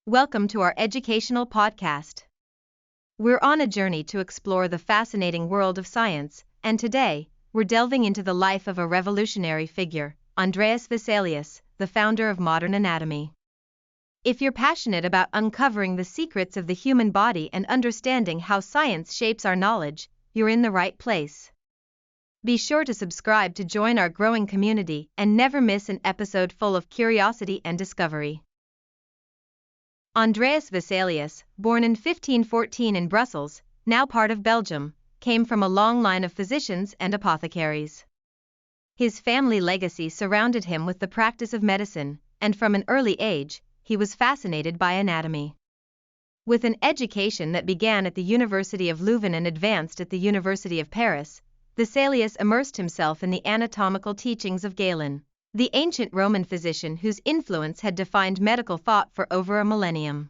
Welcome to our educational podcast. We're on a journey to explore the fascinating world of science, and today, we're delving into the life of a revolutionary figure, Andreas Vesalius, the founder of modern anatomy. If you're passionate about uncovering the secrets of the human body and understanding how science shapes our knowledge, you're in the right place. Be sure to subscribe to join our growing community and never miss an episode full of curiosity and discovery. Andreas Vesalius, born in 1514 in Brussels, now part of Belgium, came from a long line of physicians and apothecaries. His family legacy surrounded him with the practice of medicine, and from an early age, he was fascinated by anatomy. With an education that began at the University of Leuven and advanced at the University of Paris, Vesalius immersed himself in the anatomical teachings of Galen, the ancient Roman physician whose influence had defined medical thought for over a millennium.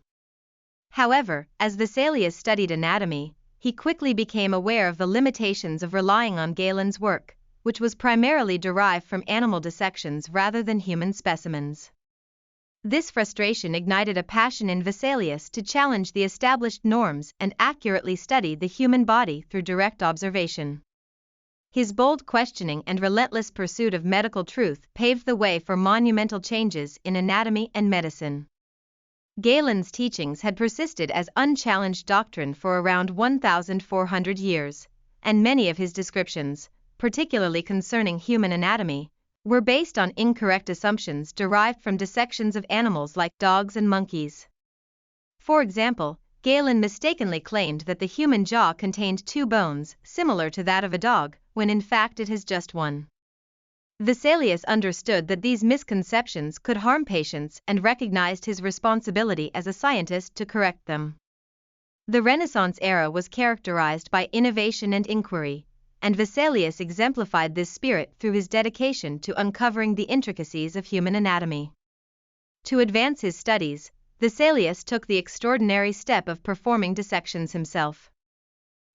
However, as Vesalius studied anatomy, he quickly became aware of the limitations of relying on Galen's work, which was primarily derived from animal dissections rather than human specimens. This frustration ignited a passion in Vesalius to challenge the established norms and accurately study the human body through direct observation. His bold questioning and relentless pursuit of medical truth paved the way for monumental changes in anatomy and medicine. Galen's teachings had persisted as unchallenged doctrine for around 1,400 years, and many of his descriptions, particularly concerning human anatomy, were based on incorrect assumptions derived from dissections of animals like dogs and monkeys. For example, Galen mistakenly claimed that the human jaw contained two bones, similar to that of a dog, when in fact it has just one. Vesalius understood that these misconceptions could harm patients and recognized his responsibility as a scientist to correct them. The Renaissance era was characterized by innovation and inquiry, and Vesalius exemplified this spirit through his dedication to uncovering the intricacies of human anatomy. To advance his studies, Vesalius took the extraordinary step of performing dissections himself.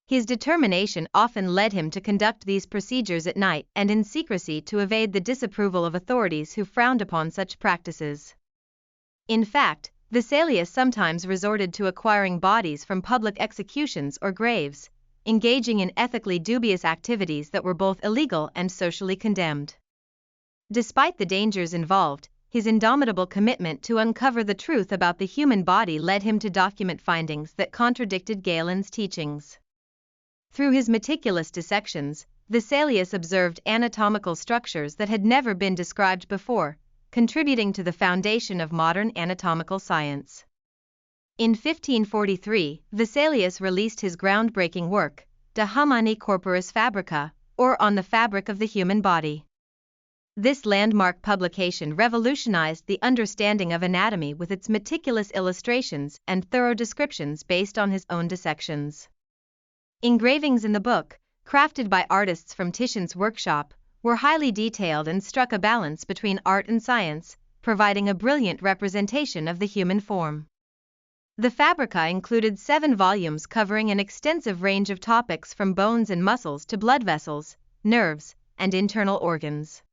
His determination often led him to conduct these procedures at night and in secrecy to evade the disapproval of authorities who frowned upon such practices. In fact, Vesalius sometimes resorted to acquiring bodies from public executions or graves, engaging in ethically dubious activities that were both illegal and socially condemned. Despite the dangers involved, his indomitable commitment to uncover the truth about the human body led him to document findings that contradicted Galen's teachings. Through his meticulous dissections, Vesalius observed anatomical structures that had never been described before, contributing to the foundation of modern anatomical science. In 1543, Vesalius released his groundbreaking work, De Humani Corporis Fabrica, or On the Fabric of the Human Body. This landmark publication revolutionized the understanding of anatomy with its meticulous illustrations and thorough descriptions based on his own dissections. Engravings in the book, crafted by artists from Titian's workshop, were highly detailed and struck a balance between art and science, providing a brilliant representation of the human form. The Fabrica included 7 volumes covering an extensive range of topics from bones and muscles to blood vessels, nerves, and internal organs.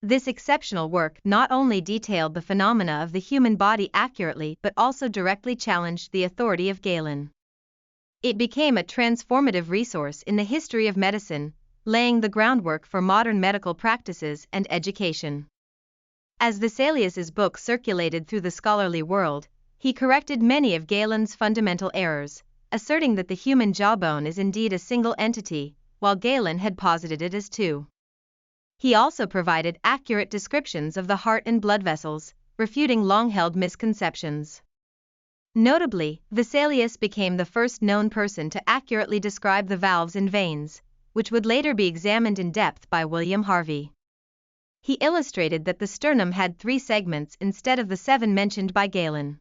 This exceptional work not only detailed the phenomena of the human body accurately but also directly challenged the authority of Galen. It became a transformative resource in the history of medicine, laying the groundwork for modern medical practices and education. As Vesalius's book circulated through the scholarly world, he corrected many of Galen's fundamental errors, asserting that the human jawbone is indeed a single entity, while Galen had posited it as two. He also provided accurate descriptions of the heart and blood vessels, refuting long-held misconceptions. Notably, Vesalius became the first known person to accurately describe the valves and veins, which would later be examined in depth by William Harvey. He illustrated that the sternum had 3 segments instead of the 7 mentioned by Galen.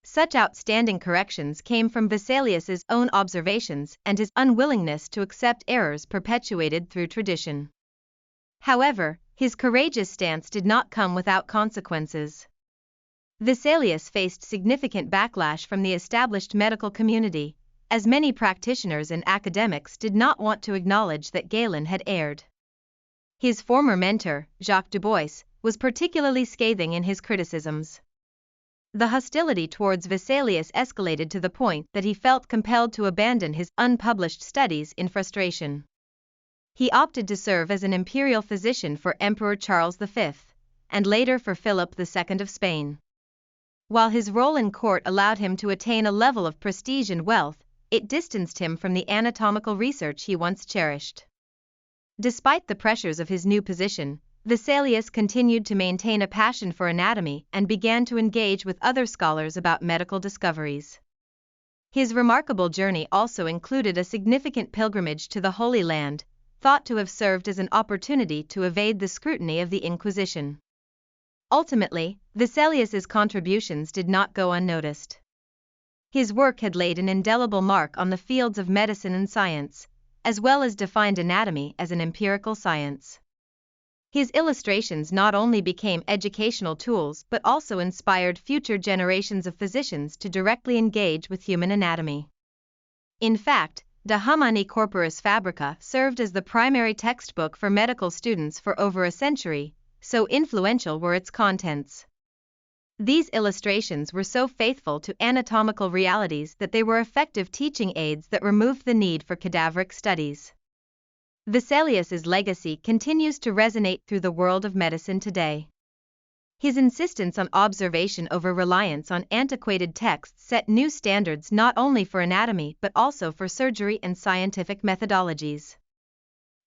Such outstanding corrections came from Vesalius's own observations and his unwillingness to accept errors perpetuated through tradition. However, his courageous stance did not come without consequences. Vesalius faced significant backlash from the established medical community, as many practitioners and academics did not want to acknowledge that Galen had erred. His former mentor, Jacques Dubois, was particularly scathing in his criticisms. The hostility towards Vesalius escalated to the point that he felt compelled to abandon his unpublished studies in frustration. He opted to serve as an imperial physician for Emperor Charles V, and later for Philip II of Spain. While his role in court allowed him to attain a level of prestige and wealth, it distanced him from the anatomical research he once cherished. Despite the pressures of his new position, Vesalius continued to maintain a passion for anatomy and began to engage with other scholars about medical discoveries. His remarkable journey also included a significant pilgrimage to the Holy Land, thought to have served as an opportunity to evade the scrutiny of the Inquisition. Ultimately, Vesalius's contributions did not go unnoticed. His work had laid an indelible mark on the fields of medicine and science, as well as defined anatomy as an empirical science. His illustrations not only became educational tools but also inspired future generations of physicians to directly engage with human anatomy. In fact, De Humani Corporis Fabrica served as the primary textbook for medical students for over a century, so influential were its contents. These illustrations were so faithful to anatomical realities that they were effective teaching aids that removed the need for cadaveric studies. Vesalius's legacy continues to resonate through the world of medicine today. His insistence on observation over reliance on antiquated texts set new standards not only for anatomy but also for surgery and scientific methodologies.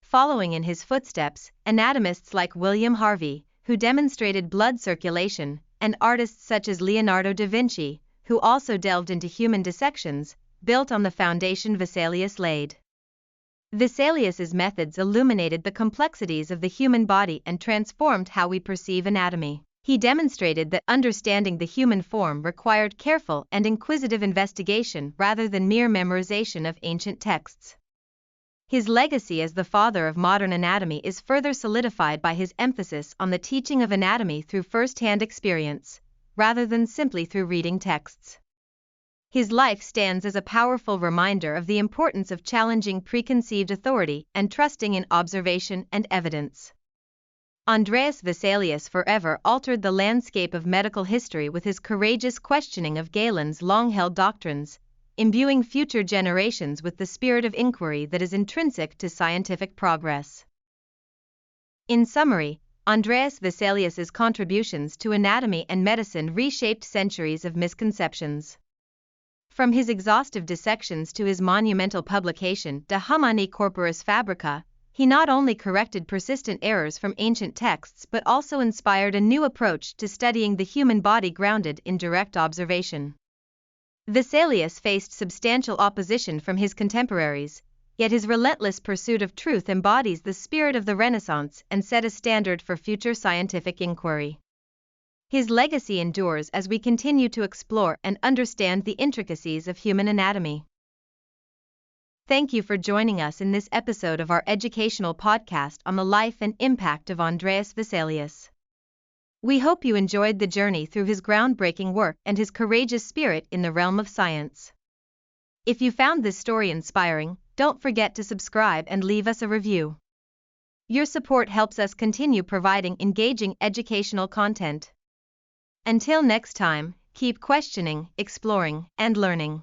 Following in his footsteps, anatomists like William Harvey, who demonstrated blood circulation, and artists such as Leonardo da Vinci, who also delved into human dissections, built on the foundation Vesalius laid. Vesalius's methods illuminated the complexities of the human body and transformed how we perceive anatomy. He demonstrated that understanding the human form required careful and inquisitive investigation rather than mere memorization of ancient texts. His legacy as the father of modern anatomy is further solidified by his emphasis on the teaching of anatomy through first-hand experience, rather than simply through reading texts. His life stands as a powerful reminder of the importance of challenging preconceived authority and trusting in observation and evidence. Andreas Vesalius forever altered the landscape of medical history with his courageous questioning of Galen's long-held doctrines, imbuing future generations with the spirit of inquiry that is intrinsic to scientific progress. In summary, Andreas Vesalius's contributions to anatomy and medicine reshaped centuries of misconceptions. From his exhaustive dissections to his monumental publication De Humani Corporis Fabrica, he not only corrected persistent errors from ancient texts but also inspired a new approach to studying the human body grounded in direct observation. Vesalius faced substantial opposition from his contemporaries, yet his relentless pursuit of truth embodies the spirit of the Renaissance and set a standard for future scientific inquiry. His legacy endures as we continue to explore and understand the intricacies of human anatomy. Thank you for joining us in this episode of our educational podcast on the life and impact of Andreas Vesalius. We hope you enjoyed the journey through his groundbreaking work and his courageous spirit in the realm of science. If you found this story inspiring, don't forget to subscribe and leave us a review. Your support helps us continue providing engaging educational content. Until next time, keep questioning, exploring, and learning.